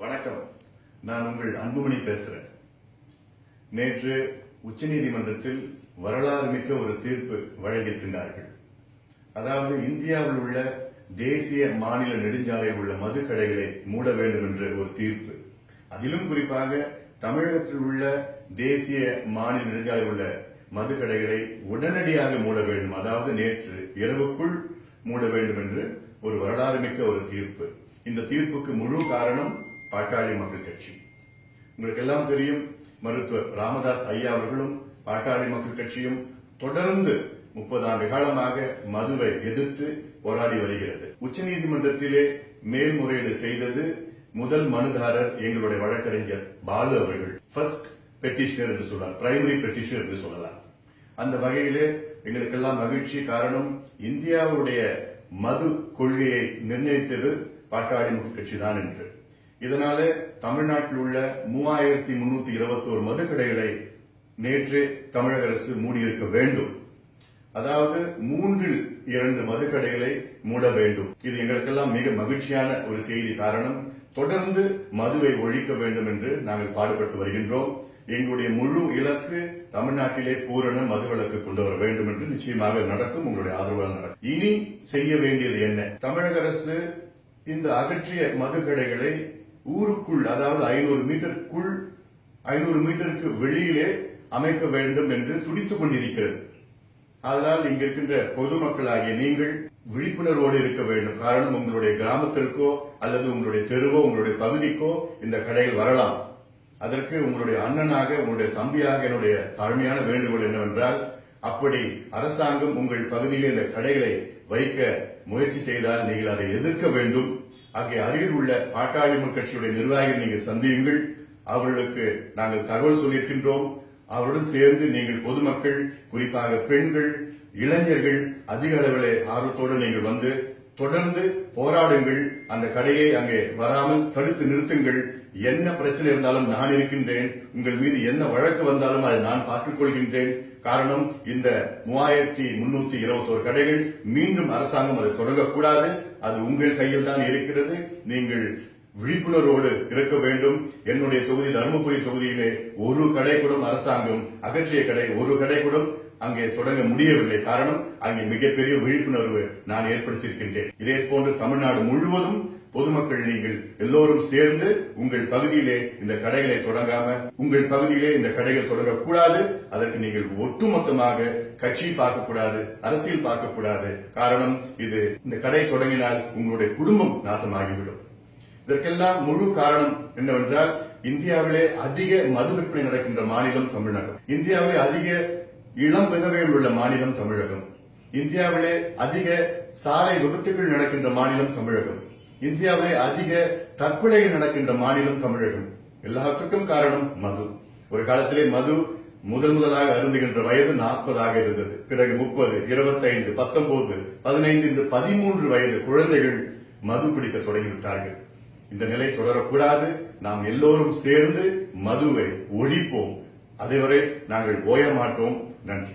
வணக்கம். நான் உங்கள் அன்புமணி பேசுறேன். நேற்று உச்சநீதிமன்றத்தில் வரலாறு மிக்க ஒரு தீர்ப்பு வழங்கியிருக்கின்றார்கள். அதாவது இந்தியாவில் உள்ள தேசிய மாநில நெடுஞ்சாலையில் உள்ள மதுக்கடைகளை மூட வேண்டும் என்ற ஒரு தீர்ப்பு. அதிலும் குறிப்பாக தமிழகத்தில் உள்ள தேசிய மாநில நெடுஞ்சாலையில் உள்ள மதுக்கடைகளை உடனடியாக மூட வேண்டும், அதாவது நேற்று இரவுக்குள் மூட வேண்டும் என்று ஒரு வரலாறு மிக்க ஒரு தீர்ப்பு. இந்த தீர்ப்புக்கு முழு காரணம் பாட்டாளி மக்கள் கட்சி. உங்களுக்கு எல்லாம் தெரியும், மருத்துவர் ராமதாஸ் ஐயா அவர்களும் பாட்டாளி மக்கள் கட்சியும் தொடர்ந்து 30 ஆண்டு காலமாக மதுவை எதிர்த்து போராடி வருகிறது. உச்சநீதிமன்றத்திலே மேல்முறையீடு செய்தது முதல் மனுதாரர் எங்களுடைய வழக்கறிஞர் பாலு அவர்கள். ஃபர்ஸ்ட் பெட்டிஷனர் என்று சொல்லலாம், பிரைமரி பெட்டிஷனர் என்று சொல்லலாம். அந்த வகையிலே எங்களுக்கெல்லாம் மகிழ்ச்சி. காரணம், இந்தியாவுடைய மது கொள்கையை நிர்ணயித்தது பாட்டாளி மக்கள் கட்சி தான் என்று. இதனால தமிழ்நாட்டில் உள்ள 3321 மதுக்கடைகளை நேற்று தமிழக அரசு மூடியிருக்க வேண்டும். அதாவது 3/2 மதுக்கடைகளை மூட வேண்டும். இது எங்களுக்கெல்லாம் மிக மகிழ்ச்சியான ஒரு செய்தி. காரணம், தொடர்ந்து மதுவை ஒழிக்க வேண்டும் என்று நாங்கள் பாடுபட்டு வருகின்றோம். எங்களுடைய முழு இலக்கு தமிழ்நாட்டிலே பூரண மதுவிலக்கு கொண்டு வர வேண்டும் என்று நிச்சயமாக நடக்கும். உங்களுடைய ஆதரவால் நடக்கும். இனி செய்ய வேண்டியது என்ன? தமிழக அரசு இந்த அகற்றிய மதுக்கடைகளை ஊருக்குள், அதாவது 500 மீட்டருக்குள், 500 மீட்டருக்கு வெளியிலே அமைக்க வேண்டும் என்று துடித்துக் கொண்டிருக்கிறது. அதனால் இங்க இருக்கின்ற பொதுமக்களாகிய நீங்கள் விழிப்புணர்வோடு இருக்க வேண்டும். காரணம், உங்களுடைய கிராமத்திற்கோ அல்லது உங்களுடைய தெருவோ உங்களுடைய பகுதிக்கோ இந்த கடைகள் வரலாம். அதற்கு உங்களுடைய அண்ணனாக, உங்களுடைய தம்பியாக என்னுடைய தாழ்மையான வேண்டுகோள் என்னவென்றால், அப்படி அரசாங்கம் உங்கள் பகுதியில் இந்த கடைகளை வைக்க முயற்சி செய்தால் நீங்கள் அதை எதிர்க்க வேண்டும். ஆகிய அருகில் உள்ள பாட்டாளி மக்கள் கட்சியுடைய நிர்வாகிகள் நீங்கள் சந்தியுங்கள். அவர்களுக்கு நாங்கள் தகவல் சொல்லியிருக்கின்றோம். அவருடன் சேர்ந்து நீங்கள் பொதுமக்கள், குறிப்பாக பெண்கள், இளைஞர்கள் அதிக அளவிலே ஆர்வத்தோடு நீங்கள் வந்து தொடர்ந்து போராடுங்கள். அந்த கடையை அங்கே வராமல் தடுத்து நிறுத்துங்கள். என்ன பிரச்சனை இருந்தாலும் நான் இருக்கின்றேன். உங்கள் மீது என்ன வழக்கு வந்தாலும் அதை நான் பார்த்துக் கொள்கின்றேன். காரணம், இந்த 3321 கடைகள் மீண்டும் அரசாங்கம் அதை தொடங்கக்கூடாது. அது உங்கள் கையில் தான் இருக்கிறது. நீங்கள் விழிப்புணர்வோடு இருக்க வேண்டும். என்னுடைய தொகுதி தருமபுரி தொகுதியிலே ஒரு கடை கூட அரசாங்கம் அகற்றிய கடை, ஒரு கடை கூட அங்கே தொடங்க முடியவில்லை. காரணம், அங்கே மிகப்பெரிய விழிப்புணர்வு நான் ஏற்படுத்தியிருக்கின்றேன். இதே போன்று தமிழ்நாடு முழுவதும் பொதுமக்கள் நீங்கள் எல்லோரும் சேர்ந்து உங்கள் பகுதியிலே இந்த கடைகளை தொடங்காம, உங்கள் பகுதியிலே இந்த கடைகள் தொடங்கக்கூடாது. அதற்கு நீங்கள் ஒட்டுமொத்தமாக கட்சி பார்க்கக்கூடாது, அரசியல் பார்க்கக்கூடாது. காரணம், இது இந்த கடை தொடங்கினால் உங்களுடைய குடும்பம் நாசமாகிவிடும். இதற்கெல்லாம் முழு காரணம் என்னவென்றால், இந்தியாவிலே அதிக மது விற்பனை நடக்கின்ற மாநிலம் தமிழகம். இந்தியாவிலே அதிக இளம் விதவைகள் உள்ள மாநிலம் தமிழகம். இந்தியாவிலே அதிக சாலை விபத்துகள் நடக்கின்ற மாநிலம் தமிழகம். இந்தியாவிலே அதிக தற்கொலைகள் நடக்கின்ற மாநிலம் தமிழகம். எல்லாவற்றுக்கும் காரணம் மது. ஒரு காலத்திலே மது முதலாக அருந்துகின்ற வயது 40 இருந்தது. பிறகு 30, 25, 19, 15 என்று 13 வயது குழந்தைகள் மது பிடிக்க தொடங்கிவிட்டார்கள். இந்த நிலை தொடரக்கூடாது. நாம் எல்லோரும் சேர்ந்து மதுவை ஒழிப்போம். அதுவரை நாங்கள் ஓய மாட்டோம். நன்றி.